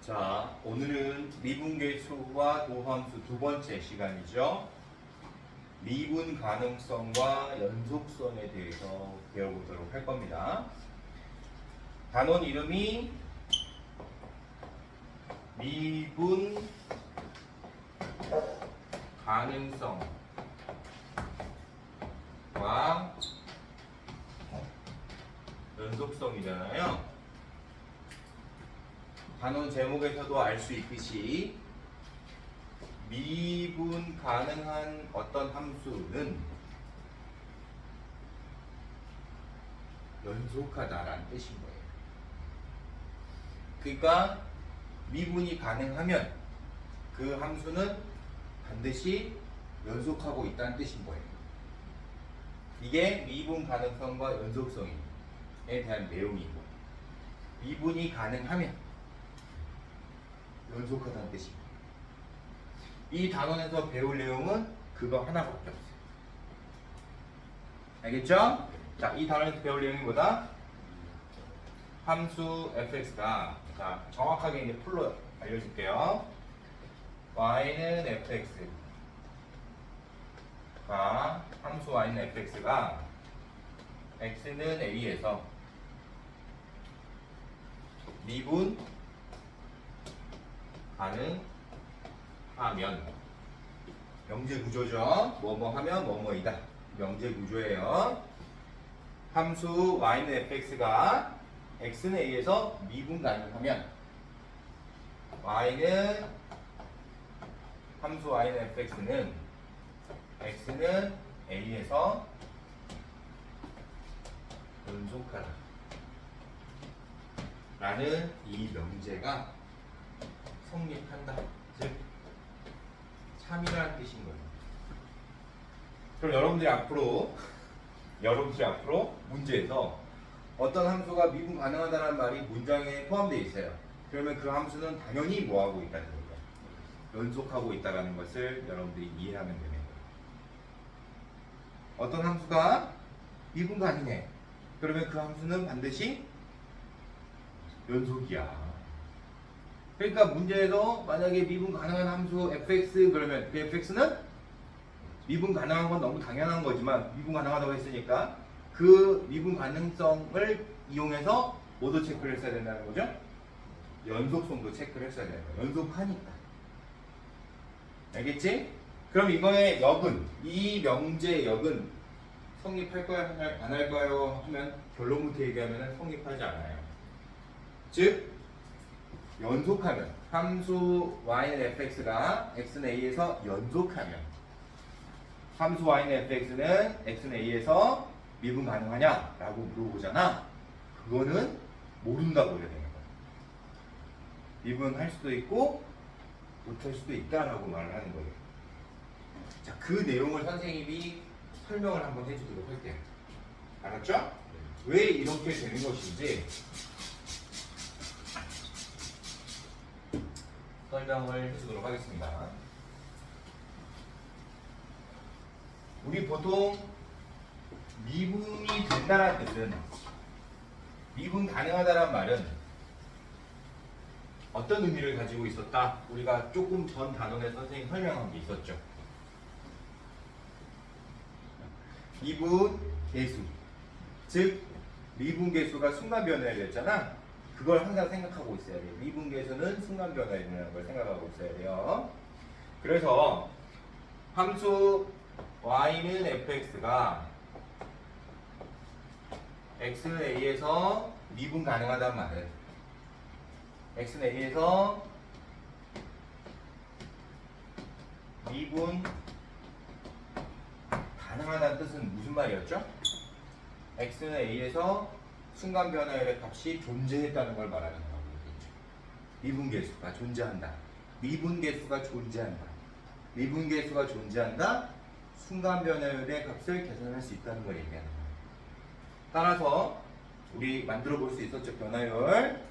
자, 오늘은 미분계수와 도함수 두 번째 시간이죠. 미분 가능성과 연속성에 대해서 배워보도록 할 겁니다. 단원 이름이 미분 가능성과 연속성이잖아요. 단원 제목에서도 알 수 있듯이 미분 가능한 어떤 함수는 연속하다라는 뜻인 거예요. 그러니까 미분이 가능하면 그 함수는 반드시 연속하고 있다는 뜻인 거예요. 이게 미분 가능성과 연속성에 대한 내용이고, 미분이 가능하면 연속하다는 뜻입니다. 이 단원에서 배울 내용은 그거 하나밖에 없어요. 알겠죠? 자, 이 단원에서 배울 내용이 뭐다? 함수 fx가, 자, 정확하게 이제 풀로 알려줄게요. y는 fx가, 함수 y는 fx가 x는 a에서 미분 가능하면, 명제 구조죠. 뭐뭐 하면 뭐뭐이다. 명제 구조예요. 함수 y는 fx가 x는 a에서 미분 가능하면, 함수 y는 fx는 x는 a에서 연속하다 라는 이 명제가 성립한다. 즉 참이라는 뜻인 거예요. 그럼 여러분들이 앞으로 문제에서 어떤 함수가 미분 가능하다는 말이 문장에 포함되어 있어요. 그러면 그 함수는 당연히 뭐하고 있다는 거예요? 연속하고 있다는 것을 여러분들이 이해하면 되는 거예요. 어떤 함수가 미분 가능해. 그러면 그 함수는 반드시 연속이야. 그러니까 문제에서 만약에 미분 가능한 함수 fx 그러면 그 fx는 미분 가능한 건 너무 당연한 거지만 미분 가능하다고 했으니까 그 미분 가능성을 이용해서 뭐도 체크를 했어야 된다는 거죠? 연속성도 체크를 했어야 되는 거예요. 연속하니까. 알겠지? 그럼 이거의 역은, 이 명제의 역은 성립할까요? 안 할까요? 하면 결론부터 얘기하면 성립하지 않아요. 즉 연속하면, 함수 y는 fx가 x는 a에서 연속하면, 함수 y는 fx는 x는 a에서 미분 가능하냐? 라고 물어보잖아. 그거는 모른다고 해야 되는 거야. 미분할 수도 있고 못할 수도 있다라고 말을 하는 거예요. 자, 그 내용을 선생님이 설명을 한번 해주도록 할게요. 알았죠? 왜 이렇게 되는 것인지 설명을 해주도록 하겠습니다. 우리 보통 미분이 된다는 뜻은, 미분 가능하다는 말은 어떤 의미를 가지고 있었다? 우리가 조금 전 단원에 선생님 설명한 게 있었죠. 미분 계수, 즉 미분 계수가 순간 변화를 했잖아. 그걸 항상 생각하고 있어야 돼요. 미분 계수는 순간 변화라는 걸 생각하고 있어야 돼요. 그래서 함수 y는 fx가 x는 a에서 미분 가능하단 말은, x는 a에서 미분 가능하다는 뜻은 무슨 말이었죠? x는 a에서 순간 변화율의 값이 존재했다는 걸 말하는 거겠죠. 미분계수가 존재한다. 미분계수가 존재한다. 미분계수가 존재한다. 순간 변화율의 값을 계산할 수 있다는 걸 얘기하는 거예요. 따라서 우리 만들어 볼 수 있었죠. 변화율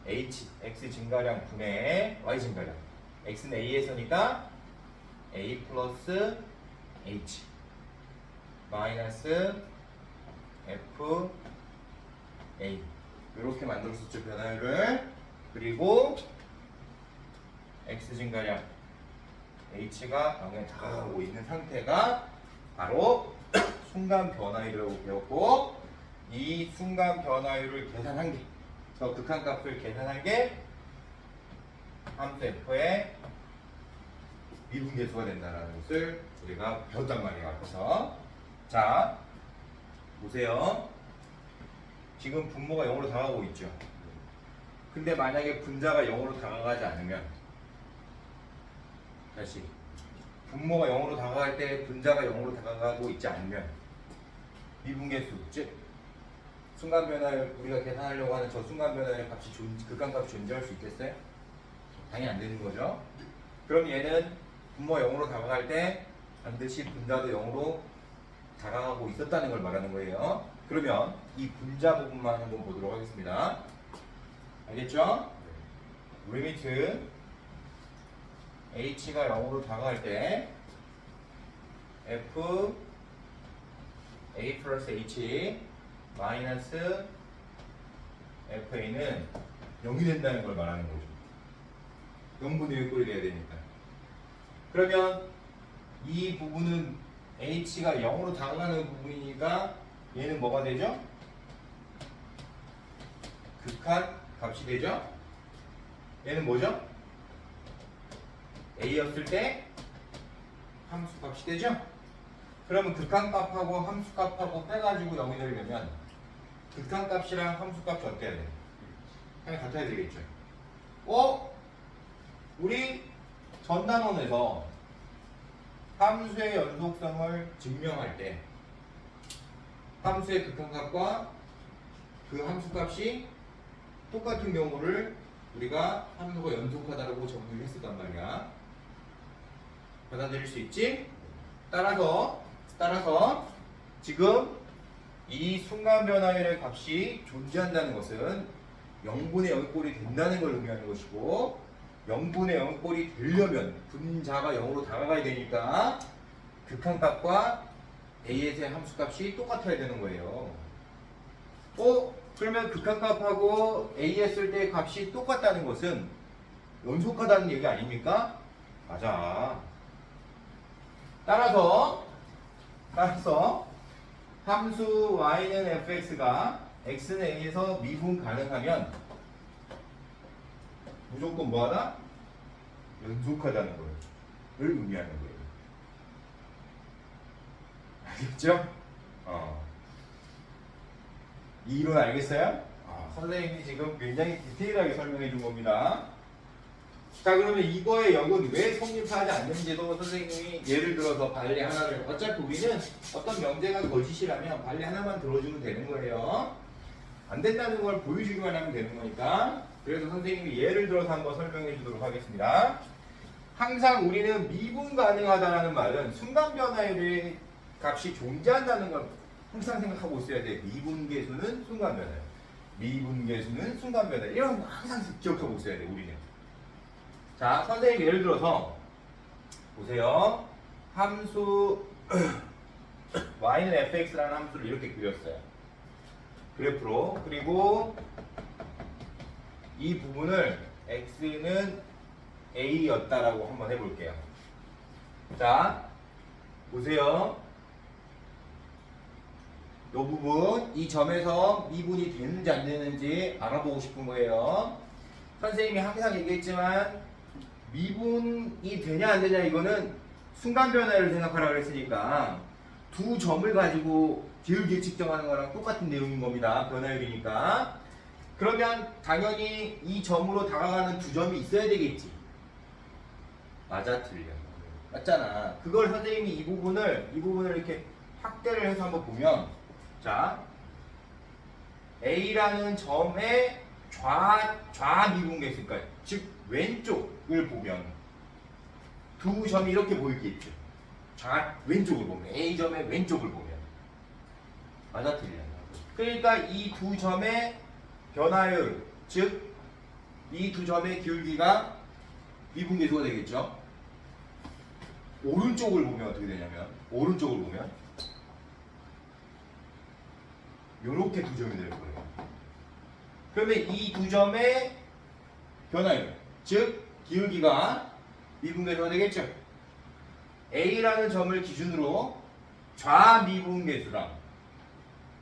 h, x 증가량 분의 y 증가량. x는 a에서니까 a 플러스 h 마이너스 f a, 이렇게 만들었었죠. 변화율을. 그리고 x 증가량 h가 0에 다가가고 있는 상태가 바로 순간 변화율이라고 배웠고, 이 순간 변화율을 계산한 게, 저 극한값을 계산한 게 함수 f의 미분계수가 된다는 것을 우리가 배웠단 말이에요. 앞에서. 자, 보세요. 지금 분모가 0으로 다가가고 있죠. 근데 만약에 분자가 0으로 다가가지 않으면, 다시 분모가 0으로 다가갈 때 분자가 0으로 다가가고 있지 않으면 미분계수, 즉 순간 변화율, 우리가 계산하려고 하는 저 순간 변화율 값이 극한값이 존재할 수 있겠어요? 당연히 안 되는 거죠. 그럼 얘는 분모가 0으로 다가갈 때 반드시 분자도 0으로 다가가고 있었다는 걸 말하는 거예요. 그러면 이 분자 부분만 한번 보도록 하겠습니다. 알겠죠? 리미트 h가 0으로 다가갈 때 f a 플러스 h 마이너스 fa는 0이 된다는 걸 말하는 거죠. 0분의 1꼴이 돼야 되니까. 그러면 이 부분은 h가 0으로 다가가는 부분이니까 얘는 뭐가 되죠? 극한 값이 되죠? 얘는 뭐죠? a였을 때 함수 값이 되죠? 그러면 극한 값하고 함수 값하고 빼가지고 0이 되려면 극한 값이랑 함수 값이 어때야 돼? 그냥 같아야 되겠죠? 우리 전 단원에서 함수의 연속성을 증명할 때 함수의 극한값과 그 함수값이 똑같은 경우를 우리가 함수가 연속하다라고 정리를 했었단 말이야. 받아들일 수 있지? 따라서 지금 이 순간 변화율의 값이 존재한다는 것은 0분의 0꼴이 된다는 걸 의미하는 것이고, 0분의 0꼴이 되려면 분자가 0으로 다가가야 되니까 극한값과 AS의 함수값이 똑같아야 되는 거예요. 그러면 극한값하고 A 했을 때 값이 똑같다는 것은 연속하다는 얘기 아닙니까? 맞아. 따라서 함수 y는 fx가 x는 a에서 미분 가능하면 무조건 뭐하다? 연속하다는 거를 의미하는 거예요. 알겠죠? 이 이론 알겠어요? 선생님이 지금 굉장히 디테일하게 설명해 준 겁니다. 자, 그러면 이거의 역은 왜 성립하지 않는지도 선생님이 예를 들어서 발리 하나를, 어차피 우리는 어떤 명제가 거짓이라면 발리 하나만 들어주면 되는 거예요. 안 된다는 걸 보여주기만 하면 되는 거니까. 그래서 선생님이 예를 들어서 한번 설명해 주도록 하겠습니다. 항상 우리는 미분 가능하다는 말은 순간 변화율의 값이 존재한다는 걸 항상 생각하고 있어야 돼. 미분계수는 순간 변화율, 미분계수는 순간 변화율, 이런 거 항상 기억하고 있어야 돼, 우리는. 자, 선생님 예를 들어서 보세요. 함수 y는 fx라는 함수를 이렇게 그렸어요. 그래프로. 그리고 이 부분을 x는 a였다라고 한번 해볼게요. 자, 보세요. 이 부분, 이 점에서 미분이 되는지 안 되는지 알아보고 싶은 거예요. 선생님이 항상 얘기했지만 미분이 되냐 안 되냐 이거는 순간 변화를 생각하라고 그랬으니까 두 점을 가지고 기울기 측정하는 거랑 똑같은 내용인 겁니다. 변화율이니까. 그러면 당연히 이 점으로 다가가는 두 점이 있어야 되겠지. 맞아, 틀려. 맞잖아. 그걸 선생님이 이 부분을 이렇게 확대를 해서 한번 보면, 자, A라는 점의 좌 미분계수니까, 즉 왼쪽을 보면 두 점이 이렇게 보이겠죠. 왼쪽을 보면, A점의 왼쪽을 보면. 맞아, 틀려. 그러니까 이 두 점의 변화율, 즉 이 두 점의 기울기가 미분계수가 되겠죠. 오른쪽을 보면 어떻게 되냐면, 오른쪽을 보면 요렇게 두 점이 될 거예요. 그러면 이 두 점의 변화율, 즉 기울기가 미분계수가 되겠죠. A라는 점을 기준으로 좌미분계수랑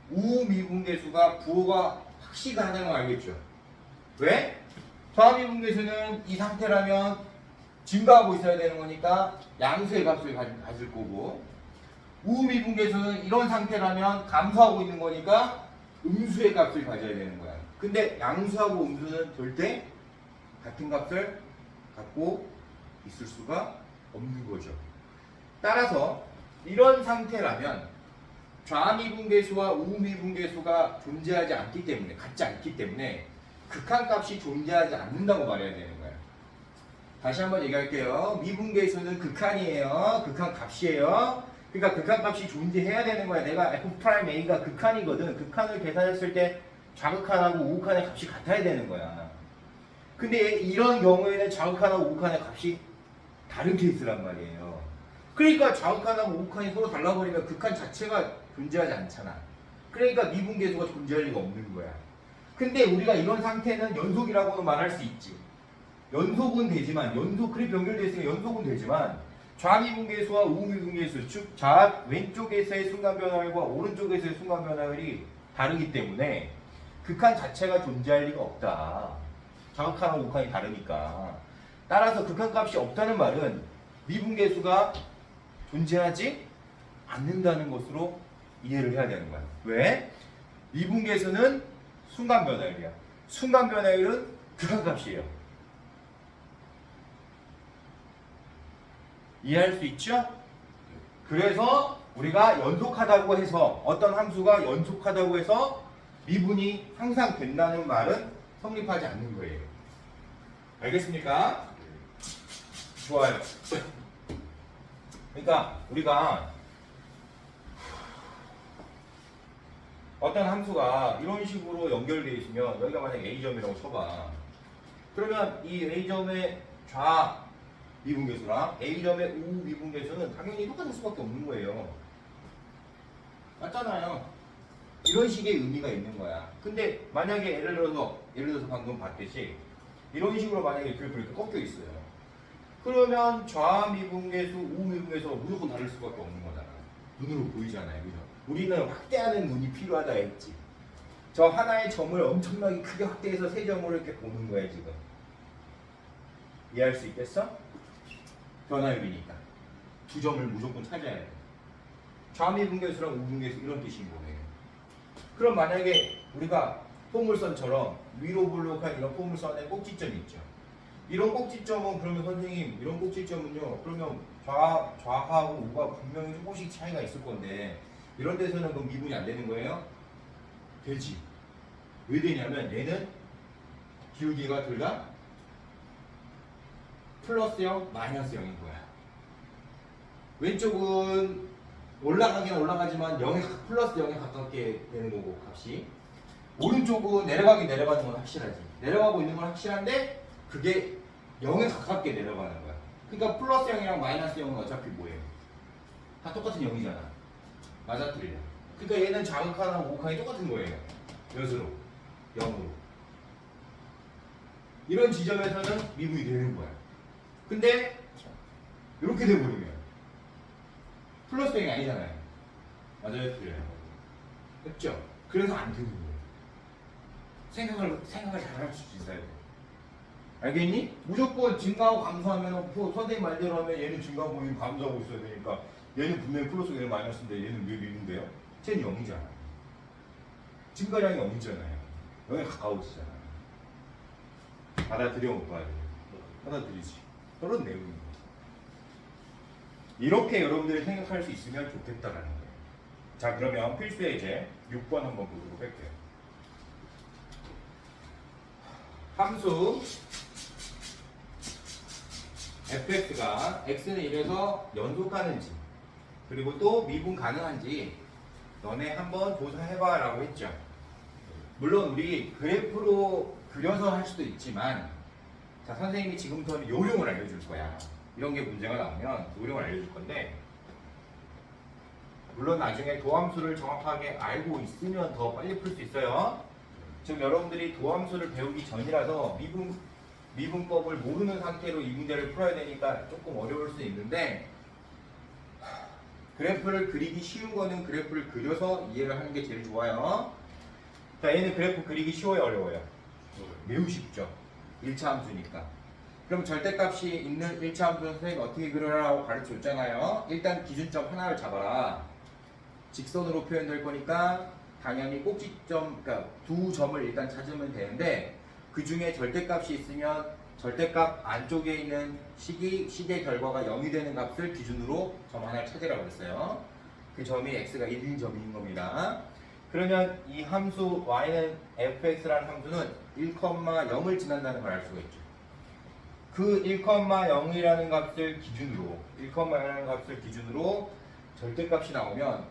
우미분계수가 부호가 확실히 다르다는 걸 알겠죠. 왜? 좌미분계수는 이 상태라면 증가하고 있어야 되는 거니까 양수의 값을 가질 거고, 우미분계수는 이런 상태라면 감소하고 있는 거니까 음수의 값을 가져야 되는 거야. 근데 양수하고 음수는 절대 같은 값을 갖고 있을 수가 없는 거죠. 따라서 이런 상태라면 좌미분계수와 우미분계수가 존재하지 않기 때문에, 같지 않기 때문에 극한값이 존재하지 않는다고 말해야 되는 거예요. 다시 한번 얘기할게요. 미분계수는 극한이에요. 극한값이에요. 그러니까 극한값이 존재해야 되는 거야. 내가 F'A가 극한이거든. 극한을 계산했을 때 좌극한하고 우극한의 값이 같아야 되는 거야. 근데 이런 경우에는 좌극한하고 우극한의 값이 다른 케이스란 말이에요. 그러니까 좌극한하고 우극한이 서로 달라버리면 극한 자체가 존재하지 않잖아. 그러니까 미분계수가 존재할 리가 없는 거야. 근데 우리가 이런 상태는 연속이라고는 말할 수 있지. 연속은 되지만, 그래프 연결되어 있으니까 연속은 되지만 좌미분계수와 우미분계수, 즉 왼쪽에서의 순간 변화율과 오른쪽에서의 순간 변화율이 다르기 때문에 극한 자체가 존재할 리가 없다. 좌극한하고 우극한이 다르니까. 따라서 극한값이 없다는 말은 미분계수가 존재하지 않는다는 것으로 이해를 해야 되는 거야. 왜? 미분계수는 순간 변화율이야. 순간 변화율은 극한값이에요. 이해할 수 있죠? 그래서 우리가 연속하다고 해서, 어떤 함수가 연속하다고 해서 미분이 항상 된다는 말은 성립하지 않는 거예요. 알겠습니까? 좋아요. 그러니까 우리가 어떤 함수가 이런 식으로 연결되어 있으면, 여기가 만약에 A점이라고 쳐봐. 그러면 이 A점의 좌 미분계수랑 A점의 우 미분계수는 당연히 똑같을 수밖에 없는 거예요. 맞잖아요. 이런 식의 의미가 있는 거야. 근데 만약에 예를 들어서 방금 봤듯이 이런 식으로 만약에 그래프가 이렇게 꺾여 있어요. 그러면 좌 미분계수, 우 미분계수가 무조건 다를 수밖에 없는 거잖아. 눈으로 보이잖아요. 그죠? 우리는 확대하는 눈이 필요하다 했지. 저 하나의 점을 엄청나게 크게 확대해서 세 점으로 이렇게 보는 거야, 지금. 이해할 수 있겠어? 변화율이니까. 두 점을 무조건 찾아야 돼. 좌미분계수랑 우분계수 이런 뜻인 거예요. 그럼 만약에 우리가 포물선처럼 위로 볼록한 이런 포물선에 꼭지점이 있죠. 이런 꼭지점은 그러면 선생님, 이런 꼭지점은요, 그러면 좌하고 우가 분명히 조금씩 차이가 있을 건데 이런 데서는 그럼 미분이 안 되는 거예요? 되지. 왜 되냐면 얘는 기울기가 둘 다 플러스 0, 마이너스 0인 거야. 왼쪽은 올라가긴 올라가지만 플러스 0에 가깝게 되는 거고, 값이. 오른쪽은 내려가긴 내려가는 건 확실하지. 내려가고 있는 건 확실한데 그게 0에 가깝게 내려가는 거야. 그러니까 플러스 0이랑 마이너스 0은 어차피 뭐예요? 다 똑같은 0이잖아. 맞아, 틀려. 그러니까 얘는 좌극한하고 우극한이 똑같은 거예요. 몇으로? 0으로. 이런 지점에서는 미분이 되는 거야. 근데 이렇게 돼버리면 플러스 0이 아니잖아요. 맞아요, 틀려요. 그렇죠? 그래서 안 되는 거예요. 생각을 잘 할 수 있어야 돼. 알겠니? 무조건 증가하고 감소하면 선생님 말대로 하면 얘는 증가하고 얘는 감소하고 있어야 되니까 얘는 분명히 플러스, 얘는 마이너스인데 얘는 왜 미분돼요? 쟤는 0이잖아. 증가량이 0이잖아요. 0에 가까워지잖아. 받아들여 못 봐야 돼. 받아들이지. 그런 내용입니다. 이렇게 여러분들이 생각할 수 있으면 좋겠다라는 거예요. 자, 그러면 필수의 예제 6번 한번 보도록 할게요. 함수 fx가 x는 1에서 연속하는지, 그리고 또 미분 가능한지 너네 한번 조사해봐 라고 했죠. 물론 우리 그래프로 그려서 할 수도 있지만, 자, 선생님이 지금부터 요령을 알려줄 거야. 이런 게 문제가 나오면 요령을 알려줄 건데, 물론 나중에 도함수를 정확하게 알고 있으면 더 빨리 풀 수 있어요. 지금 여러분들이 도함수를 배우기 전이라서 미분 미분법을 모르는 상태로 이 문제를 풀어야 되니까 조금 어려울 수 있는데 그래프를 그리기 쉬운 거는 그래프를 그려서 이해를 하는 게 제일 좋아요. 자, 얘는 그래프 그리기 쉬워요, 어려워요? 매우 쉽죠. 1차 함수니까. 그럼 절대값이 있는 1차 함수 선생님이 어떻게 그려라고 가르쳐줬잖아요. 일단 기준점 하나를 잡아라. 직선으로 표현될 거니까 당연히 꼭지점, 그러니까 두 점을 일단 찾으면 되는데 그 중에 절대값이 있으면 절대값 안쪽에 있는 식의 결과가 0이 되는 값을 기준으로 점 하나를 찾으라고 했어요. 그 점이 x가 1인 점인 겁니다. 그러면 이 함수 y는 fx라는 함수는 1,0을 지난다는 걸 알 수가 있죠. 그 1,0이라는 값을 기준으로 1,0라는 값을 기준으로 절대값이 나오면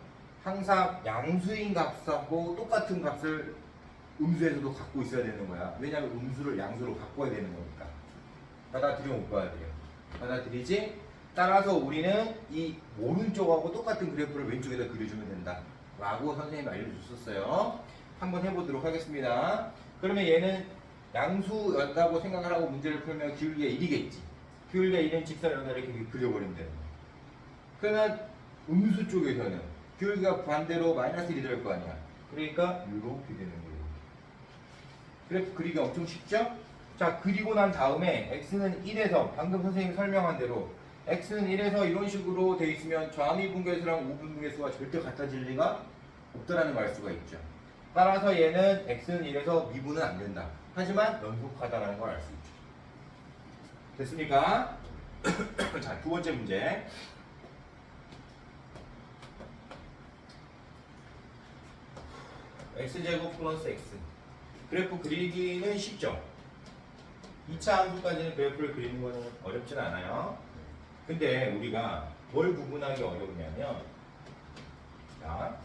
항상 양수인 값하고 똑같은 값을 음수에서도 갖고 있어야 되는 거야. 왜냐하면 음수를 양수로 바꿔야 되는 거니까. 받아들여 못 받아들여? 받아들이지? 따라서 우리는 이 오른쪽하고 똑같은 그래프를 왼쪽에다 그려주면 된다 라고 선생님이 알려줬었어요. 한번 해보도록 하겠습니다. 그러면 얘는 양수였다고 생각을 하고 문제를 풀면 기울기가 1이겠지. 기울기가 1은 직선 여기다 이렇게 그려버리면 되는 거야. 그러면 음수 쪽에서는 기울기가 반대로 마이너스 1이 될 거 아니야. 그러니까 이렇게 되는 거예요. 그래프 그리기 엄청 쉽죠? 자, 그리고 난 다음에 x는 1에서 방금 선생님이 설명한 대로 x는 1에서 이런 식으로 돼 있으면 좌미 분계수랑 우분 분계수가 절대 같아질 리가 없다라는 걸 알 수가 있죠. 따라서 얘는 x는 1에서 미분은 안 된다. 하지만 연속하다라는 걸 알 수 있죠. 됐습니까? 자, 두 번째 문제. x제곱 플러스 x. 그래프 그리기는 쉽죠? 2차 함수까지는 그래프를 그리는 거는 어렵진 않아요. 근데 우리가 뭘 구분하기 어려우냐면, 자,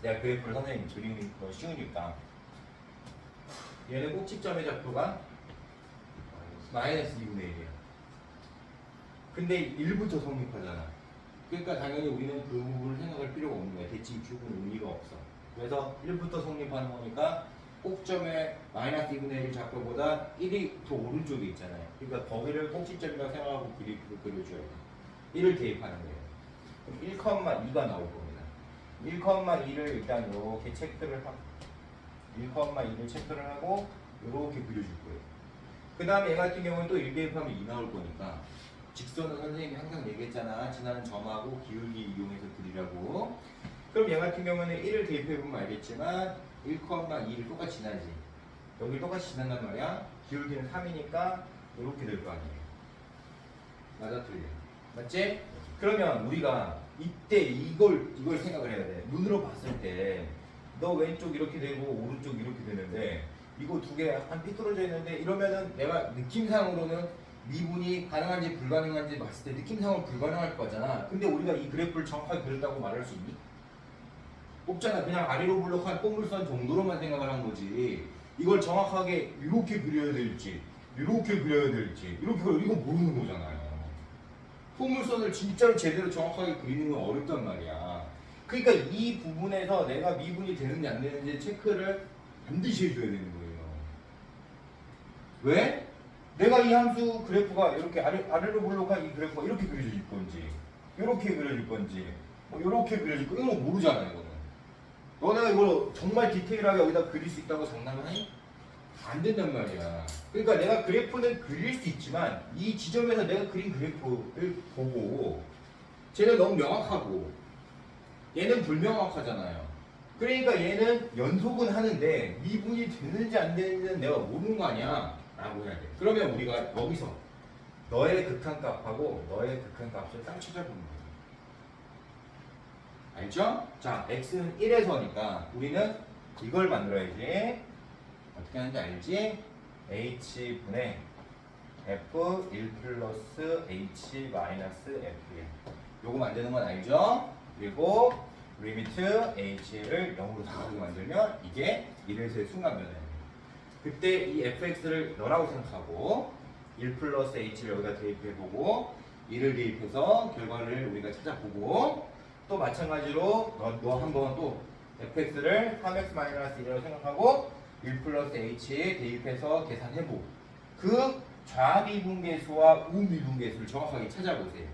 내가 그래프를 선생님이 그리는 거 쉬우니까 얘는 꼭지점의 좌표가 마이너스 2분의 1이야. 근데 1부터 성립하잖아. 그러니까 당연히 우리는 그 부분을 생각할 필요가 없는 거야. 대칭 큐브는 의미가 없어. 그래서 1부터 성립하는 거니까 꼭점의 마이너스 2분의 1 좌표보다 1이 더 오른쪽에 있잖아요. 그러니까 거기를 꼭지점이라고 생각하고 그래프를 그려줘야 돼. 1을 대입하는 거예요. 그럼 1,2가 나올 겁니다. 1,2를 일단 이렇게 체크를 하고 1,2를 체크를 하고 이렇게 그려줄 거예요. 그 다음에 얘 같은 경우는 또 1 대입하면 2 나올 거니까 직선은 선생님이 항상 얘기했잖아. 지나는 점하고 기울기 이용해서 그리라고. 그럼 얘 같은 경우는 1을 대입해보면 알겠지만 1,2를 똑같이 지나지. 여기 똑같이 지난단 말이야. 기울기는 3이니까 이렇게 될 거 아니에요. 맞아, 틀려? 맞지? 그러면 우리가 이때 이걸 생각을 해야 돼. 눈으로 봤을 때 너 왼쪽 이렇게 되고 오른쪽 이렇게 되는데 이거 두 개 약간 삐뚤어져 있는데 이러면은 내가 느낌상으로는 미분이 가능한지 불가능한지 봤을 때 느낌상으로 불가능할 거잖아. 근데 우리가 이 그래프를 정확하게 그렸다고 말할 수 있니? 없잖아. 그냥 아래로 블록한 꼬물선 정도로만 생각을 한 거지. 이걸 정확하게 이렇게 그려야 될지 이렇게 그려야 될지 이렇게 이거 모르는 거잖아요. 포물선을 진짜로 제대로 정확하게 그리는 건 어렵단 말이야. 그러니까 이 부분에서 내가 미분이 되는지 안 되는지 체크를 반드시 해줘야 되는 거예요. 왜? 내가 이 함수 그래프가 이렇게 아래로 블록한 이 그래프가 이렇게 그려질 건지 이렇게 그려질 건지 뭐 이렇게 그려질 건지 이건 모르잖아. 이거는 너네가 이걸 정말 디테일하게 여기다 그릴 수 있다고 장담을 하니? 안 된단 말이야. 그러니까 내가 그래프는 그릴 수 있지만 이 지점에서 내가 그린 그래프를 보고 쟤는 너무 명확하고 얘는 불명확하잖아요. 그러니까 얘는 연속은 하는데 미분이 되는지 안 되는지는 내가 모르는 거 아니야 라고 해야 돼. 그러면 우리가 여기서 너의 극한값하고 너의 극한값을 딱 찾아보는 거야. 알죠? 자, x는 1에서니까 우리는 이걸 만들어야지. 어떻게 하는지 알지? h분의 f1 플러스 h 마이너스 f1 요거 만드는 건 알죠? 그리고 리미트 h를 0으로 다가오게 만들면 이게 1에서의 순간변화예요. 그때 이 fx를 너라고 생각하고 1 플러스 h를 여기다 대입해보고 1을 대입해서 결과를 우리가 찾아보고 또 마찬가지로 너 한번 또 fx를 3x 마이너스 1이라고 생각하고 1 플러스 h에 대입해서 계산해보고 그 좌미분계수와 우미분계수를 정확하게 찾아보세요.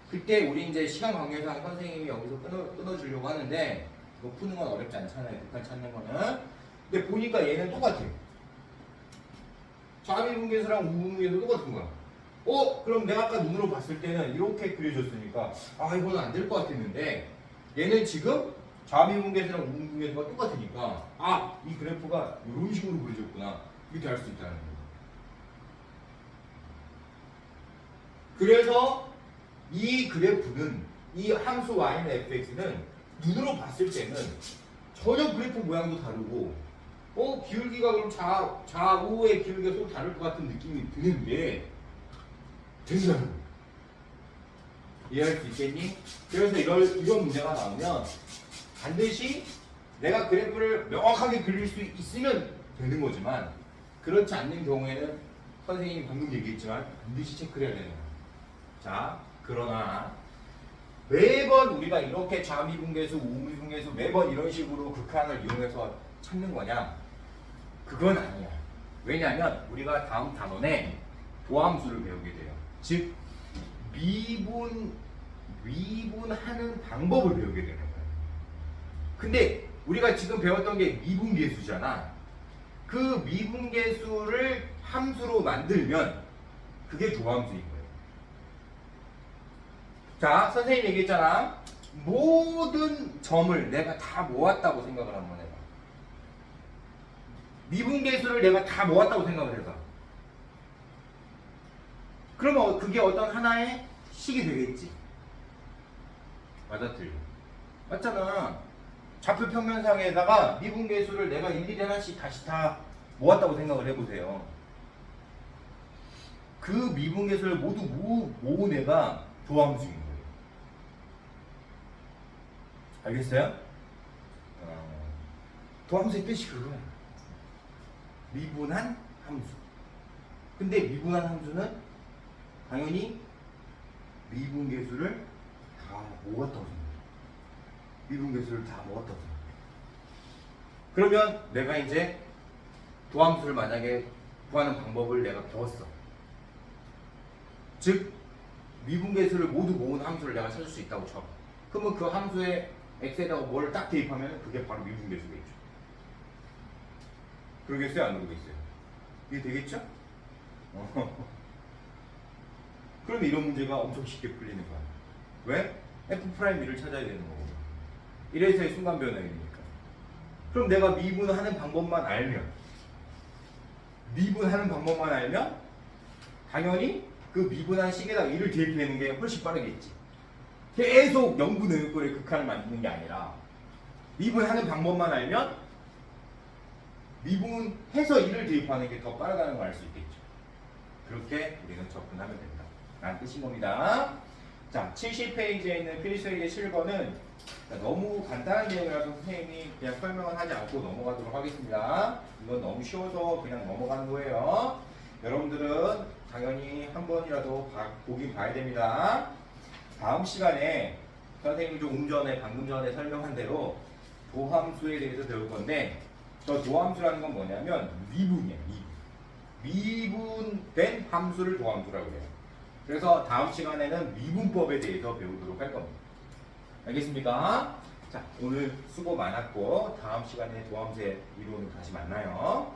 그때 우리 이제 시간 관계상 선생님이 여기서 끊어주려고 하는데 이거 푸는 건 어렵지 않잖아요. 극한 찾는 거는. 근데 보니까 얘는 똑같아요. 좌미분계수랑 우미분계수 똑같은 거야. 그럼 내가 아까 눈으로 봤을 때는 이렇게 그려졌으니까 이거는 안 될 것 같았는데 얘는 지금 좌미분계수랑 우미분계수가 똑같으니까 이 그래프가 이런 식으로 그려졌구나 이렇게 알 수 있다는 거예요. 그래서 이 그래프는 이 함수 y는 fx는 눈으로 봤을 때는 전혀 그래프 모양도 다르고 기울기가 그럼 좌우의 기울기가 또 다를 것 같은 느낌이 드는데 된다는 거예요. 이해할 수 있겠니? 그래서 이런 문제가 나오면 반드시 내가 그래프를 명확하게 그릴 수 있으면 되는 거지만 그렇지 않는 경우에는 선생님이 방금 얘기했지만 반드시 체크를 해야 되는 거예요. 자, 그러나 매번 우리가 이렇게 좌미분계수, 우미분계수 매번 이런 식으로 극한을 이용해서 찾는 거냐? 그건 아니야. 왜냐하면 우리가 다음 단원에 도함수를 배우게 돼요. 즉 미분하는 방법을 배우게 되는 거예요. 근데 우리가 지금 배웠던 게 미분계수잖아. 그 미분계수를 함수로 만들면 그게 도함수인 거예요. 자, 선생님 얘기했잖아. 모든 점을 내가 다 모았다고 생각을 한번 해봐. 미분계수를 내가 다 모았다고 생각을 해봐. 그러면 그게 어떤 하나의 식이 되겠지? 맞아, 틀려? 맞잖아. 좌표 평면상에다가 미분계수를 내가 일일이 하나씩 다시 다 모았다고 생각을 해보세요. 그 미분계수를 모두 모은 애가 도함수인 거예요. 알겠어요? 도함수의 뜻이 그거야. 미분한 함수. 근데 미분한 함수는 당연히 미분계수를 다 모았다고 생각해. 미분계수를 다 모았다고 생각해. 그러면 내가 이제 도함수를 만약에 구하는 방법을 내가 배웠어. 즉 미분계수를 모두 모은 함수를 내가 찾을 수 있다고 쳐. 그러면 그 함수의 x에다가 뭐를 딱 대입하면 그게 바로 미분계수겠죠. 그러겠어요? 안 그러겠어요? 이게 되겠죠? 그러면 이런 문제가 엄청 쉽게 풀리는 거야. 왜? f'E를 찾아야 되는 거고. 1에서의 순간 변화이니까. 그럼 내가 미분하는 방법만 알면 당연히 그 미분한 식에다가 1을 대입하는 게 훨씬 빠르겠지. 계속 0분 의꼴의 극한을 만드는 게 아니라 미분하는 방법만 알면 미분해서 1을 대입하는 게 더 빠르다는 걸 알 수 있겠죠. 그렇게 우리는 접근하면 된다 라는 뜻인 겁니다. 자, 70페이지에 있는 필수의제 7번은 너무 간단한 내용이라서 선생님이 그냥 설명을 하지 않고 넘어가도록 하겠습니다. 이건 너무 쉬워서 그냥 넘어가는 거예요. 여러분들은 당연히 한 번이라도 보긴 봐야 됩니다. 다음 시간에 선생님이 방금 전에 설명한 대로 도함수에 대해서 배울 건데 저 도함수라는 건 뭐냐면 미분이에요. 미분된 함수를 도함수라고 해요. 그래서 다음 시간에는 미분법에 대해서 배우도록 할 겁니다. 알겠습니까? 자, 오늘 수고 많았고 다음 시간에 도함수의 이론을 다시 만나요.